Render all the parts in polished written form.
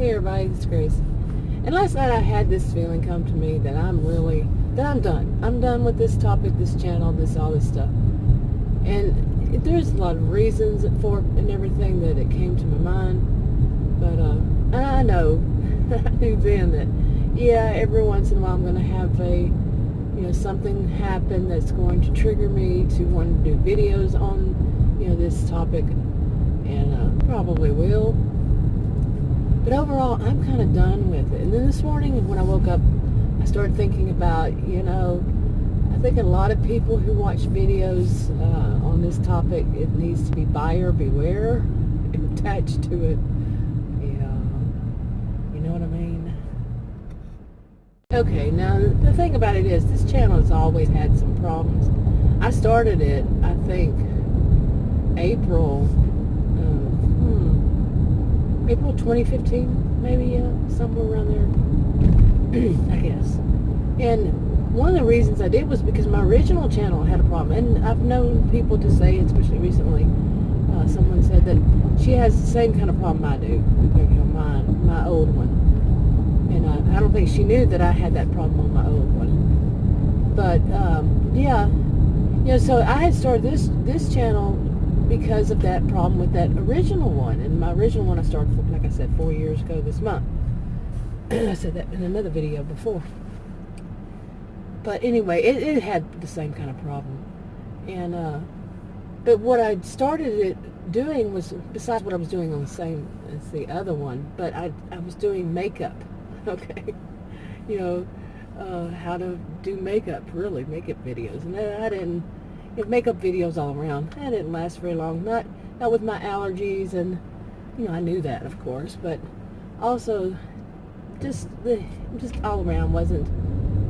Hey everybody, it's Grace. And last night I had this feeling come to me that I'm done. I'm done with this topic, this channel, all this stuff. And there's a lot of reasons for it and everything that it came to my mind. But I know, I knew then that, yeah, every once in a while I'm going to have something happen that's going to trigger me to want to do videos on, this topic. And probably will. But overall, I'm kind of done with it. And then this morning when I woke up, I started thinking about, I think a lot of people who watch videos on this topic, it needs to be buyer beware attached to it. Yeah, you know what I mean? Okay, now the thing about it is, this channel has always had some problems. I started it, I think, April 2015, maybe, somewhere around there, I guess. And one of the reasons I did was because my original channel had a problem. And I've known people to say, especially recently, someone said that she has the same kind of problem I do, my old one. And I don't think she knew that I had that problem on my old one. But, so I had started this channel because of that problem with that original one. And my original one I started, like I said, 4 years ago this month. I said that in another video before. But anyway, it had the same kind of problem. And but what I started it doing was, besides what I was doing on the same as the other one, but I was doing makeup. Okay, how to do makeup, really, makeup videos. And I didn't, makeup videos all around. That didn't last very long. Not with my allergies, and I knew that, of course, but also just all around wasn't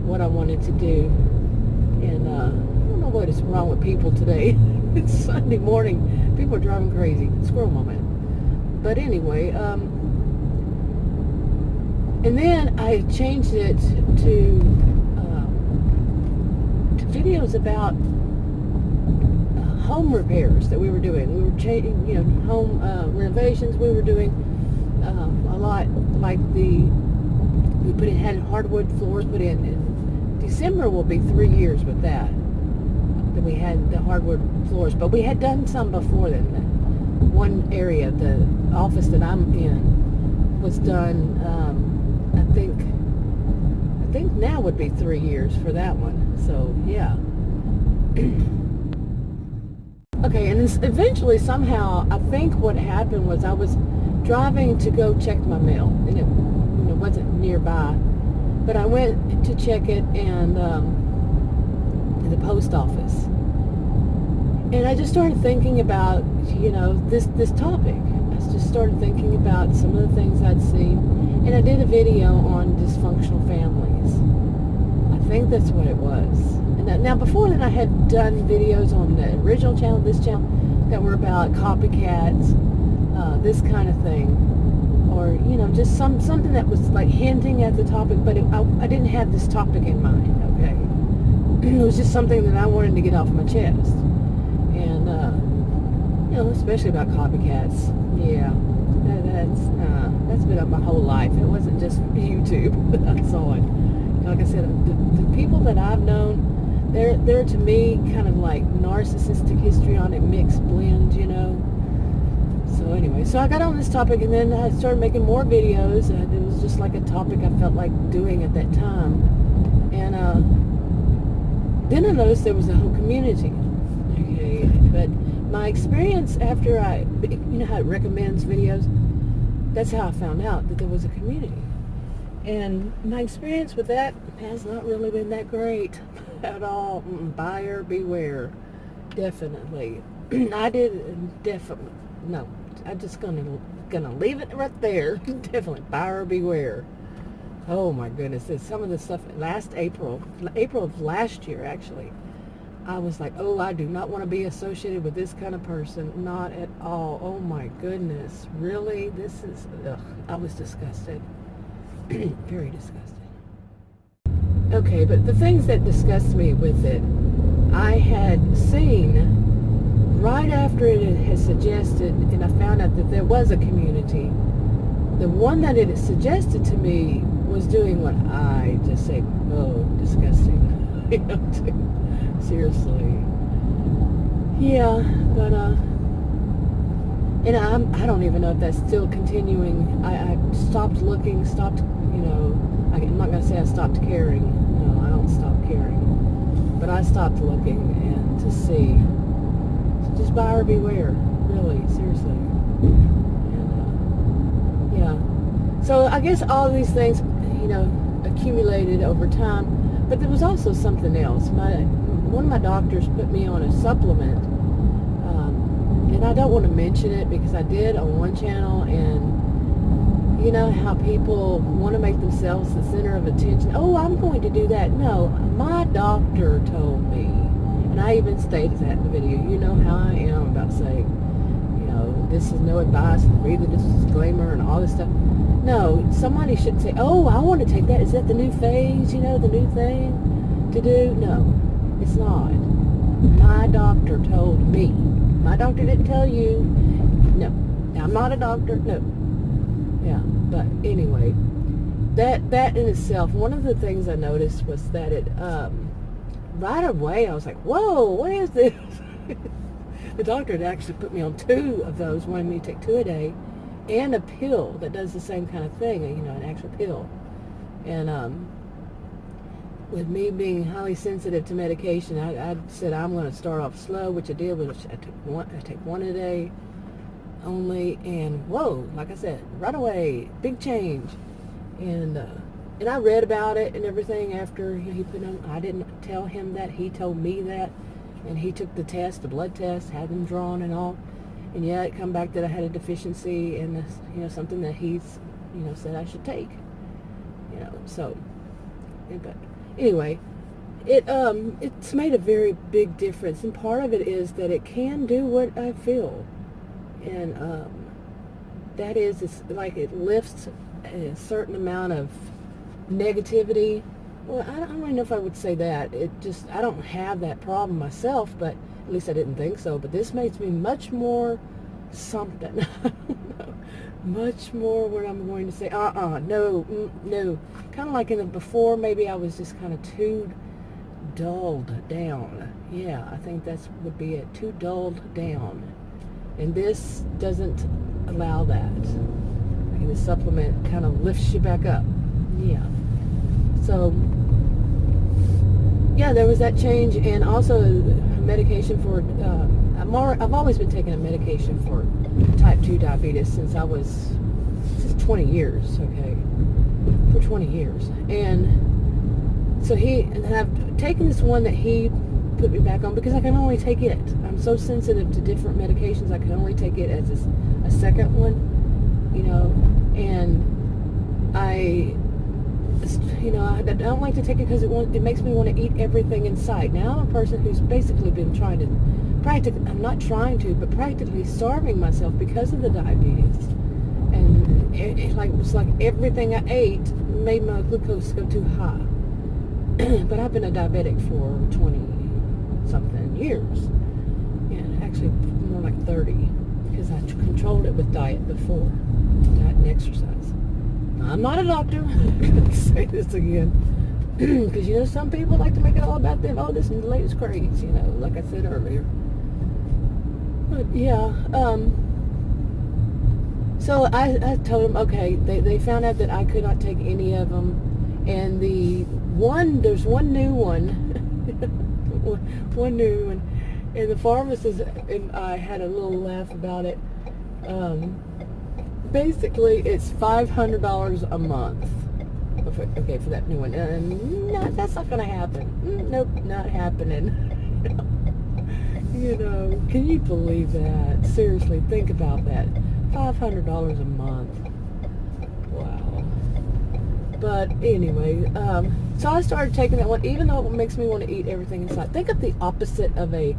what I wanted to do. And I don't know what is wrong with people today. It's Sunday morning. People are driving crazy. Squirrel moment. But anyway, and then I changed it to videos about home repairs that we were doing. We were changing, home renovations. We were doing a lot, like had hardwood floors put in. In December will be 3 years with that we had the hardwood floors. But we had done some before then. One area, the office that I'm in, was done. I think now would be 3 years for that one. So yeah. Okay, and eventually, somehow, I think what happened was I was driving to go check my mail, and it wasn't nearby, but I went to check it and to the post office, and I just started thinking about this topic. I just started thinking about some of the things I'd seen, and I did a video on dysfunctional families. I think that's what it was. Now, before then, I had done videos on the original channel, this channel, that were about copycats, this kind of thing, or just something that was like hinting at the topic, but I didn't have this topic in mind. Okay, it was just something that I wanted to get off my chest, and especially about copycats. Yeah, that's been up my whole life. It wasn't just YouTube that I saw it. Like I said, the people that I've known, they're to me kind of like narcissistic, histrionic, mixed blend, So anyway, so I got on this topic, and then I started making more videos. It was just like a topic I felt like doing at that time. And then I noticed there was a whole community. Okay, but my experience after how it recommends videos, that's how I found out that there was a community. And my experience with that has not really been that great at all. Buyer beware. Definitely. No. I'm just gonna leave it right there. Definitely. Buyer beware. Oh my goodness. Some of the stuff April of last year, actually, I was like, oh, I do not want to be associated with this kind of person. Not at all. Oh my goodness. Really? This is, I was disgusted. Very disgusting. Okay, but the things that disgust me with it, I had seen right after it had suggested, and I found out that there was a community the one that it suggested to me was doing what I just say, oh, disgusting. You know, seriously. Yeah, but, and I don't even know if that's still continuing. I stopped looking, I'm not going to say I stopped caring. No, I don't stop caring. But I stopped looking and to see. So just buyer beware, really, seriously. And, yeah. So I guess all of these things, accumulated over time. But there was also something else. One of my doctors put me on a supplement. And I don't want to mention it because I did on one channel, and you know how people want to make themselves the center of attention. Oh, I'm going to do that. No, my doctor told me, and I even stated that in the video. You know how I am about saying, this is no advice, read the disclaimer and all this stuff. No, somebody shouldn't say, oh, I want to take that. Is that the new phase, the new thing to do? No, it's not. My doctor told me. My doctor didn't tell you. No. I'm not a doctor. No. Yeah. But anyway, that in itself, one of the things I noticed was that it, right away, I was like, whoa, what is this? The doctor had actually put me on 2 of those, wanted me to take 2 a day, and a pill that does the same kind of thing, an actual pill. And, with me being highly sensitive to medication, I said I'm going to start off slow, which I did. Which I take 1 a day only, and whoa, like I said, right away, big change. And I read about it and everything after he put on. I didn't tell him that. He told me that, and he took the test, the blood test, had them drawn and all. And yeah, it come back that I had a deficiency in something that he's said I should take. So, but. Anyway, it's made a very big difference, and part of it is that it can do what I feel, and that is, it's like it lifts a certain amount of negativity. Well, I don't really know if I would say that. I don't have that problem myself, but at least I didn't think so. But this makes me much more something. Much more what I'm going to say, no. Kind of like in the before, maybe I was just kind of too dulled down. Yeah, I think that would be it, too dulled down. And this doesn't allow that. Like the supplement kind of lifts you back up. Yeah. So, yeah, there was that change, and also medication for, I've always been taking a medication for type 2 diabetes since 20 years, okay, for 20 years. And so I've taken this one that he put me back on because I can only take it. I'm so sensitive to different medications, I can only take it as a second one, and I don't like to take it because it makes me want to eat everything in sight. Now I'm a person who's basically been trying to I'm not trying to, but practically starving myself because of the diabetes. And it was like everything I ate made my glucose go too high. But I've been a diabetic for 20-something years. And actually more like 30, because I controlled it with diet before. Diet and exercise. I'm not a doctor. I'm going to say this again. Because, some people like to make it all about them. Oh, this is the latest craze, like I said earlier. But, yeah, so I told them, okay, they found out that I could not take any of them. And there's one new one. One new one. And the pharmacist and I had a little laugh about it. Basically, it's $500 a month. Okay, for that new one. No, that's not going to happen. Nope, not happening. Can you believe that? Seriously, think about that. $500 a month. Wow. But anyway, so I started taking that one, even though it makes me want to eat everything inside. Think of the opposite of a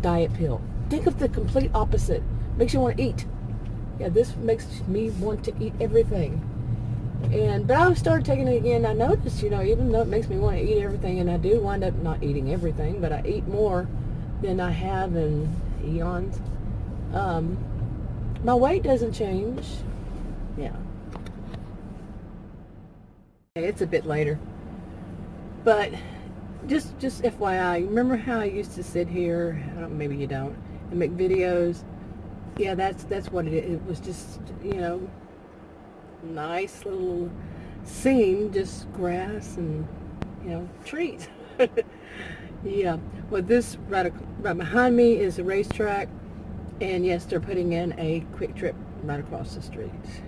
diet pill. Think of the complete opposite. Makes you want to eat. Yeah, this makes me want to eat everything. But I started taking it again. I noticed, even though it makes me want to eat everything, and I do wind up not eating everything, but I eat more than I have in eons. My weight doesn't change. It's a bit later. But just FYI, remember how I used to sit here, I don't, maybe you don't, and make videos? Yeah, that's what it is. It was just, nice little scene, just grass and, trees. Yeah. Well, this right behind me is a racetrack, and yes, they're putting in a quick trip right across the street. It's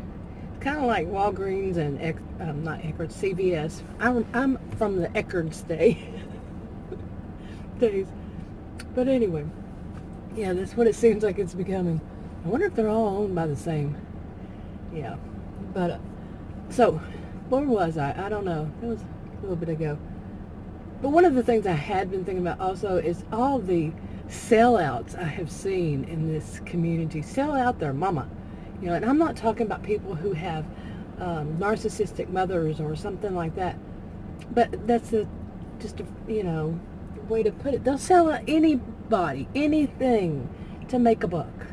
kind of like Walgreens and not Eckerd, CVS. I'm from the Eckards days. But anyway, yeah, that's what it seems like it's becoming. I wonder if they're all owned by the same. Yeah. But so where was I? I don't know. It was a little bit ago. But one of the things I had been thinking about also is all the sellouts I have seen in this community. Sell out their mama. And I'm not talking about people who have narcissistic mothers or something like that. But that's just a way to put it. They'll sell out anybody, anything to make a buck.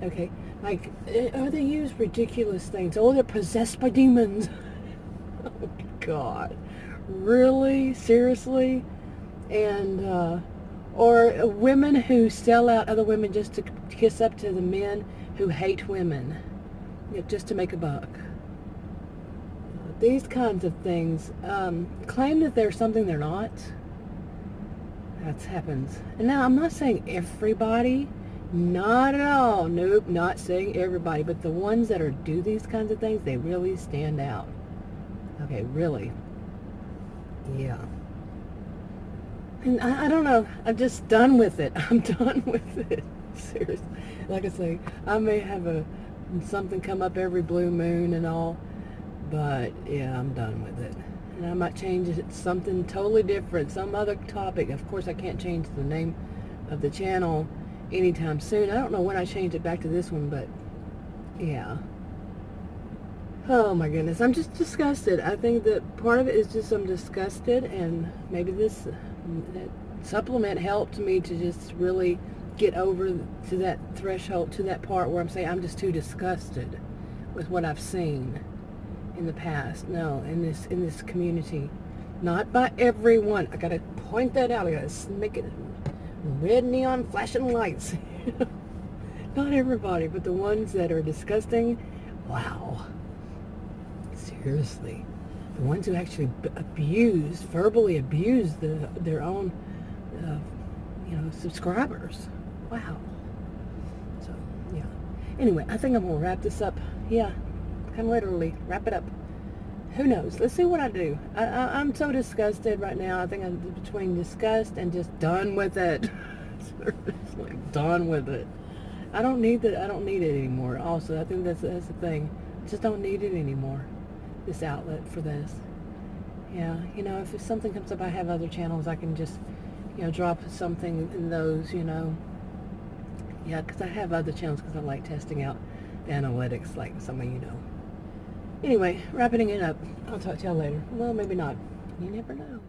Okay? Like, or they use ridiculous things. Oh, they're possessed by demons. Oh, God. Really? Seriously? And, or women who sell out other women just to kiss up to the men who hate women, just to make a buck. These kinds of things, claim that they're something they're not. That happens. And now, I'm not saying everybody, not at all. Nope, not saying everybody, but the ones that do these kinds of things, they really stand out. Okay, really. Yeah. And I don't know. I'm just done with it. I'm done with it. Seriously. Like I say, I may have something come up every blue moon and all, but yeah, I'm done with it. And I might change it to something totally different, some other topic. Of course, I can't change the name of the channel anytime soon. I don't know when I change it back to this one, but yeah. Oh my goodness, I'm just disgusted. I think that part of it is just I'm disgusted, and maybe this supplement helped me to just really get over to that threshold, to that part where I'm saying I'm just too disgusted with what I've seen in the past. No, in this community. Not by everyone. I gotta point that out. I gotta make it red neon flashing lights. Not everybody, but the ones that are disgusting. Wow. Seriously. The ones who actually verbally abuse their own, subscribers. Wow. So, yeah. Anyway, I think I'm going to wrap this up. Yeah, kind of literally wrap it up. Who knows? Let's see what I do. I'm so disgusted right now. I think I'm between disgust and just done with it. Seriously, done with it. I don't need it anymore. Also, I think that's the thing. I just don't need it anymore. This outlet for this. Yeah, if something comes up, I have other channels. I can just, drop something in those, Yeah, because I have other channels because I like testing out the analytics, like some of you know. Anyway, wrapping it up. I'll talk to y'all later. Well, maybe not. You never know.